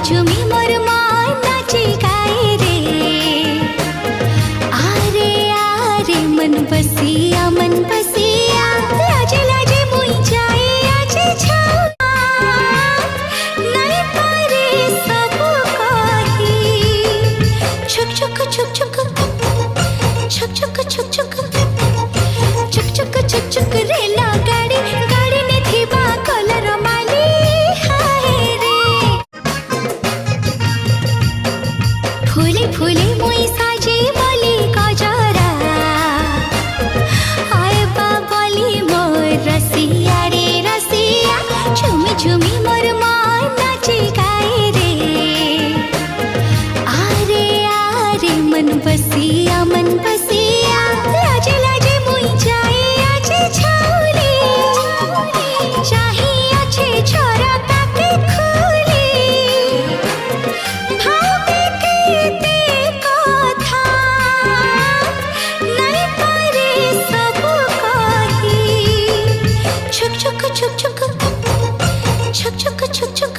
झुमी मोर मन नाचे गाए रे। आरे मन बसिया लाजे लाजे मुई जाए आज छावा। नहीं पारे सब कही छुक छुक छुक छुक छुक छुक छुक छुक छुक छुक छुक छुक रेला गाड़ी गाड़ी ने थिबा कलर माली हाय रे। फूले फूले मुई साजे बोली गजरा। आए बा बोली मोर रसिया रे रसिया। झुमी झुमी मोर मन नाचे गाए रे। आरे मन बसिया लाजे लाजे मुई जाए आज छाउली। चाहिए अच्छे छोरा ताके खुली। भावे केते कथा नहीं पारे सब कही छुक छुक छुक छुक छुक छुक छुक छुक